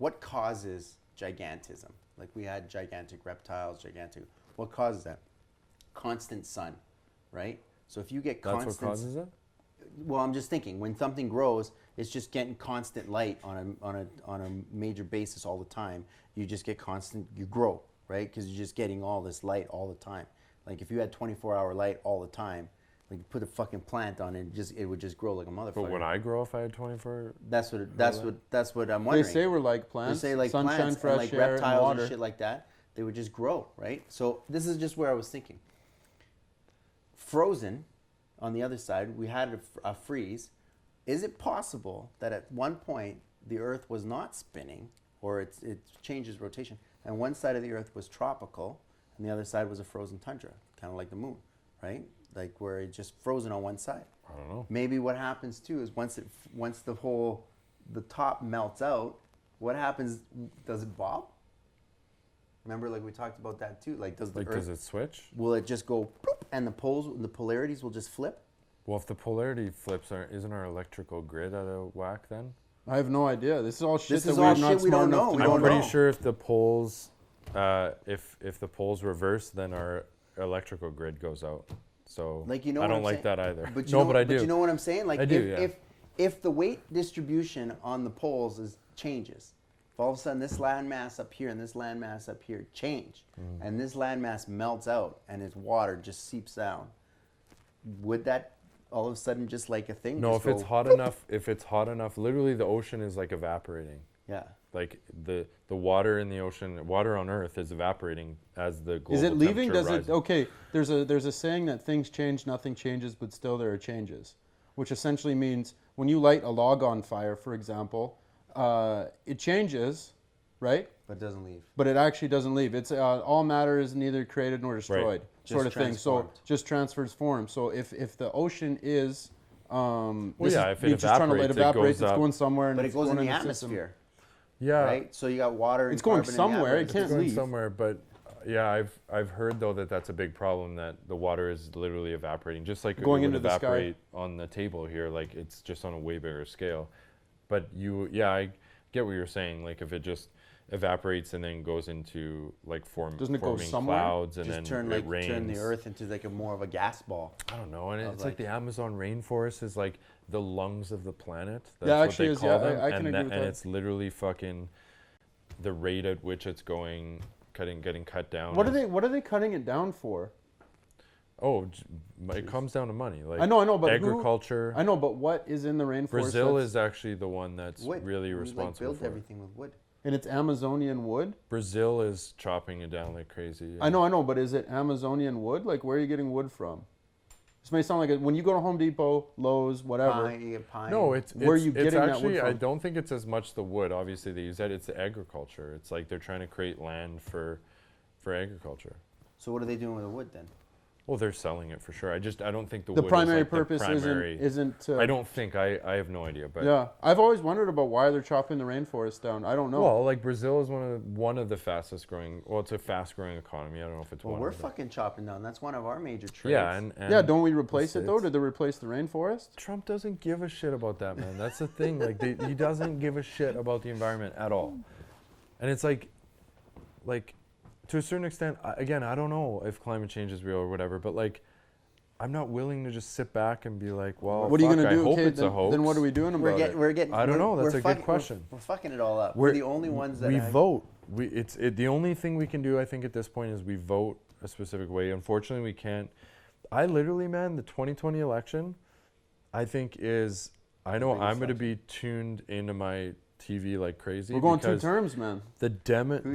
what causes gigantism? Like we had gigantic reptiles, what causes that? Constant sun, right? So if you get That's constant, what causes it? well, I'm just thinking when something grows, it's just getting constant light on a major basis all the time. You just get constant, you grow, right? Because you're just getting all this light all the time. Like if you had 24-hour light all the time, like you put a fucking plant on it, it would just grow like a motherfucker. But would I grow if I had 24? That's what I'm wondering. They say we're like plants. They say like sunshine, plants fresh and like air, reptiles water. and shit like that. They would just grow, right? So this is just where I was thinking. Frozen, on the other side, we had a freeze. Is it possible that at one point the Earth was not spinning, or it changes rotation, and one side of the Earth was tropical, and the other side was a frozen tundra, kind of like the moon, right? Like where it's just frozen on one side. I don't know. Maybe what happens too is once the top melts out, what happens? Does it bob? Remember, like we talked about that too. Like, does the Earth? Does it switch? Will it just go bloop, and the polarities will just flip? Well, if the polarity flips, isn't our electrical grid out of whack then? I have no idea. This is all shit This that is we're all not shit we smart don't enough know. to We know. I'm don't pretty know. sure if the poles, if the poles reverse, then our electrical grid goes out. So Like, you know I what don't I'm like saying? that either. But No, but I do. But you know what I'm saying? Like I do, if the weight distribution on the poles changes, if all of a sudden this landmass up here and this landmass up here change, and this landmass melts out and its water just seeps down, would that all of a sudden just like a thing? No, just if it's go, hot enough, literally the ocean is like evaporating. yeah. Like the water in the ocean, water on Earth is evaporating as the global Is it leaving? temperature Does it? rises. Okay. There's a saying that things change, nothing changes, but still there are changes, which essentially means when you light a log on fire, for example, it changes, right? But it doesn't leave. But it actually doesn't leave. It's all matter is neither created nor destroyed, sort of Just thing. So transformed. just transfers form. So if the ocean is, Well, yeah, if it you're just trying to let it evaporates, it evaporate, goes it's up. going somewhere, and But it it's goes in going the system. atmosphere, Yeah, right? So you got water and It's going carbon in the somewhere. It atmosphere. can't going leave. somewhere, but yeah, I've heard though that's a big problem, that the water is literally evaporating, just like Going it would into the sky. evaporate on the table here. Like it's just on a way bigger scale. But I get what you're saying. Like if it just evaporates and then goes into like Doesn't it go forming somewhere? clouds and Just then it rains. turn the Earth into like more of a gas ball. I don't know, and of it's like like- the Amazon rainforest is like the lungs of the planet. That's Yeah, what actually they is, call yeah, them. I can agree with and that. it's literally fucking the rate at which it's getting cut down. What is- are they cutting it down for? Oh, it comes down to money. Like I know, but agriculture. I know, but what is in the rainforest? Brazil that's- is actually the one that's Wood. really We, responsible build for it. everything with wood. and it's Amazonian wood. Brazil is chopping it down like crazy. I know, but is it Amazonian wood? Like, where are you getting wood from? This may sound like when you go to Home Depot, Lowe's, whatever. Pine, you get pine. No, it's Where are you it's getting that actually, wood I from? don't think it's as much the wood. Obviously, they use that. It's the agriculture. It's like they're trying to create land for agriculture. So what are they doing with the wood then? Well, they're selling it for sure. I don't think the The wood primary is like purpose the primary. isn't. I don't think. I have no idea. But Yeah, I've always wondered about why they're chopping the rainforest down. I don't know. well, like Brazil is one of the fastest growing. Well, it's a fast growing economy. I don't know if it's Well, one. we're of them. fucking chopping down. That's one of our major trades. Yeah, and yeah, don't we replace it though? it's- Did they replace the rainforest? Trump doesn't give a shit about that, man. That's the thing. Like he doesn't give a shit about the environment at all. And it's like to a certain extent, again, I don't know if climate change is real or whatever, but like I'm not willing to just sit back and be like, well, What are you fuck, going to I do? hope Okay, it's a hoax. then what are we doing about it? We're getting. I don't know. That's we're a good fucking- question. We're fucking it all up. We're the only ones that we have- vote. The only thing we can do, I think, at this point is we vote a specific way. Unfortunately, we can't. I literally, man, the 2020 election, I think is. I know biggest I'm going to be tuned into my TV like crazy. We're going 2 because terms, man. You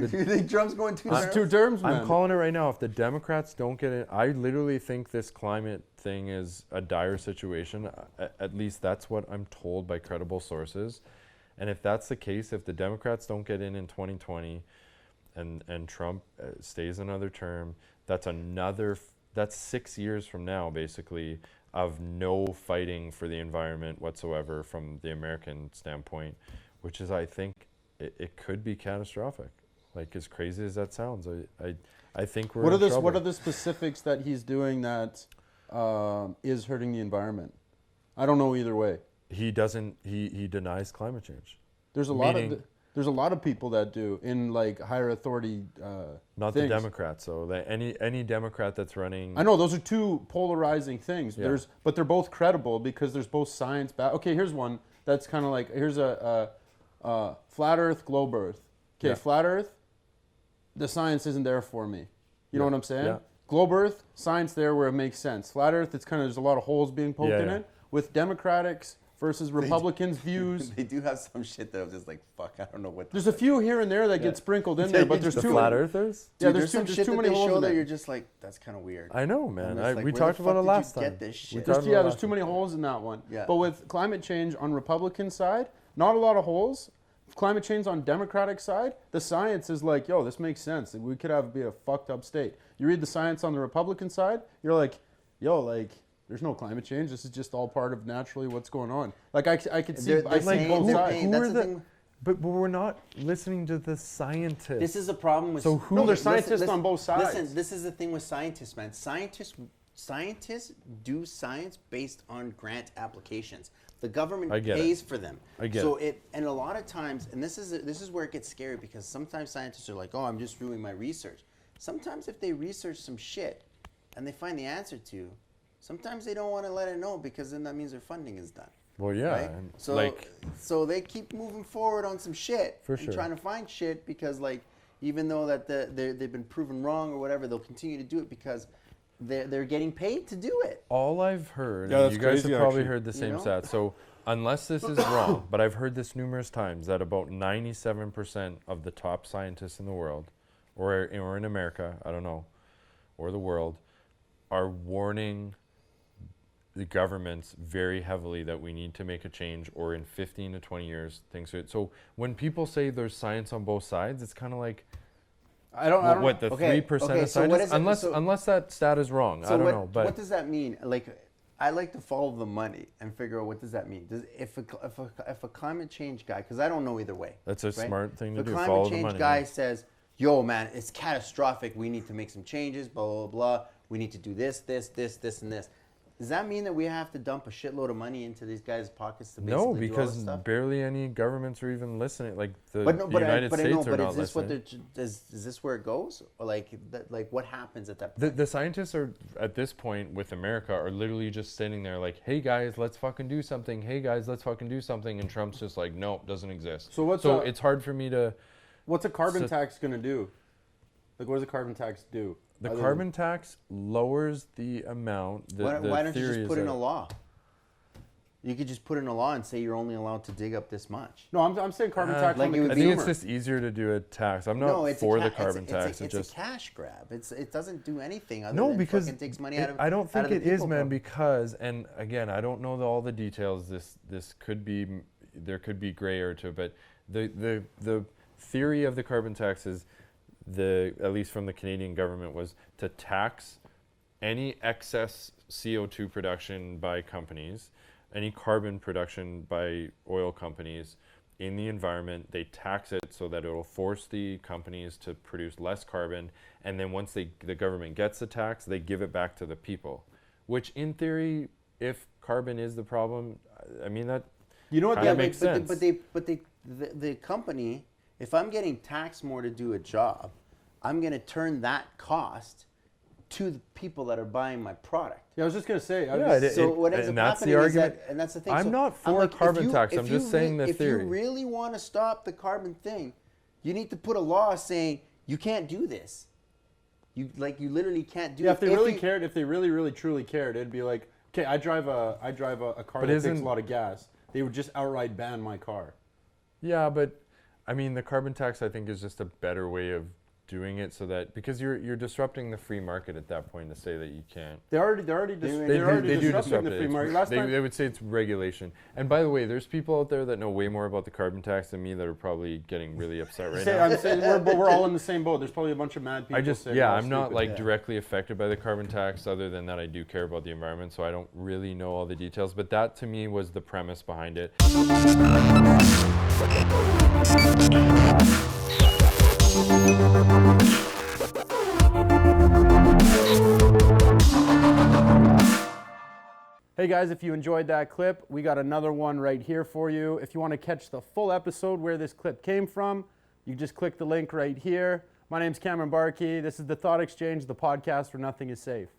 think Trump's going two It's terms? 2 terms, man. I'm calling it right now. If the Democrats don't get it, I literally think this climate thing is a dire situation. At least that's what I'm told by credible sources. And if that's the case, if the Democrats don't get in 2020 and Trump stays another term, that's 6 years from now, basically, of no fighting for the environment whatsoever from the American standpoint, which is, I think, it could be catastrophic. Like, as crazy as that sounds, I think we're in trouble. What are the specifics that he's doing that is hurting the environment? I don't know either way. He doesn't. He denies climate change. There's a lot Meaning- of There's a lot of people that do in like higher authority Not things. the Democrats, so that any Democrat that's running. I know those are two polarizing things. Yeah. But they're both credible because there's both science. Okay, here's one that's kind of like here's a flat Earth, globe Earth. Okay, Yeah. flat Earth. The science isn't there for me. You know what I'm saying? Yeah. Globe Earth, science there where it makes sense. Flat Earth, it's kind of there's a lot of holes being poked Yeah, in yeah. it. With Democrats versus Republicans' views, They do have some shit that I was just like, fuck, I don't know what. there's a few here and there that get sprinkled in there, but there's The too flat earthers? Yeah, Dude, there's some too shit that many they holes show in that it. you're just like, that's kind of weird. I know, man. I'm just like, We where talked the about fuck it did last you time. get this shit? We There's, talked yeah, about it there's last too time. many holes in that one. Yeah. But with climate change on Republican side, not a lot of holes. Climate change on Democratic side, the science is like, yo, this makes sense. We could be a fucked up state. You read the science on the Republican side, you're like, yo, like, there's no climate change. This is just all part of naturally what's going on. Like I could see, They're I see saying- both they're sides. paying- Who that's are the the? thing. But we're not listening to the scientists. This is the problem with. So who- No, there's listen, scientists listen, on both sides. Listen, this is the thing with scientists, man. Scientists do science based on grant applications. The government I get it. pays for them. I get so and a lot of times, and this is where it gets scary because sometimes scientists are like, oh, I'm just doing my research. Sometimes if they research some shit and they find the answer to, sometimes they don't want to let it know because then that means their funding is done. Well, yeah. Right? and So like, so they keep moving forward on some shit For and sure. trying to find shit because like even though that they've been proven wrong or whatever, they'll continue to do it because they're getting paid to do it. all I've heard, Yeah, and that's you guys crazy, have probably actually. heard the same know? stat. So unless this is wrong, but I've heard this numerous times that about 97% of the top scientists in the world, or in America, I don't know, or the world, are warning the governments very heavily that we need to make a change, or in 15 to 20 years things are. So when people say there's science on both sides, it's kind of like I don't what the Okay, 3% okay, of so what scientists, is it- unless that stat is wrong. I don't what, know, but what does that mean? Like, I like to follow the money and figure out what does that mean. If a climate change guy, because I don't know either way. that's a right? smart thing to If a do. climate Follow the change money. guy yeah. says, "Yo, man, it's catastrophic. We need to make some changes. Blah blah blah. We need to do this, and this." Does that mean that we have to dump a shitload of money into these guys' pockets to basically No, do all this because stuff? barely any governments are even listening. Like the But no, but United I States know. are But not is this what listening. is this where it goes? Or like what happens at that point? The scientists are at this point with America are literally just standing there like, "Hey guys, let's fucking do something. Hey guys, let's fucking do something." And Trump's just like, "Nope, doesn't exist." So what's so a- it's hard for me to. What's a carbon So- tax going to do? Like, what does a carbon tax do? The Other carbon tax lowers the amount. The Why don't you theory just is put in that- a law? You could just put in a law and say you're only allowed to dig up this much. No, I'm saying carbon Uh, tax like on you the would I be- think consumer. it's just easier to do a tax. I'm not No, it's for a the ca- carbon it's tax. It's just a cash grab. It doesn't do anything other no, than because fucking takes money it- out of. I don't out think of the it is, people, man. bro. Because, and again, I don't know all the details. This could be, there could be gray area to it, but the theory of the carbon tax is at least from the Canadian government, was to tax any excess CO2 production by companies, any carbon production by oil companies in the environment. They tax it so that it will force the companies to produce less carbon, and then once the government gets the tax, they give it back to the people. Which, in theory, if carbon is the problem, I mean that. You know what? Kinda That makes sense. The company, if I'm getting taxed more to do a job, I'm gonna turn that cost to the people that are buying my product. Yeah, I was just gonna say. So what ends up and that's the happening argument. is that, and that's the thing. I'm so not for like, carbon tax. I'm just saying the theory. If you really want to stop the carbon thing, you need to put a law saying you can't do this. You literally can't do it. Yeah, if they really you- cared, if they really truly cared, it'd be like, okay, I drive a car But that takes isn't- a lot of gas. They would just outright ban my car. Yeah, but I mean, the carbon tax, I think, is just a better way of doing it, so that because you're disrupting the free market at that point to say that you can't. They're already They disrupting do the disrupt free it. market. Last They time, would say it's regulation. And by the way, there's people out there that know way more about the carbon tax than me that are probably getting really upset right now. I'm saying we're all in the same boat. There's probably a bunch of mad people. saying, "Oh, I'm not stupid." like directly affected by the carbon tax, other than that I do care about the environment, so I don't really know all the details. But that to me was the premise behind it. Hey guys, if you enjoyed that clip, we got another one right here for you. If you want to catch the full episode where this clip came from, you just click the link right here. My name's Cameron Barkey. This is The Thought Exchange, the podcast where nothing is safe.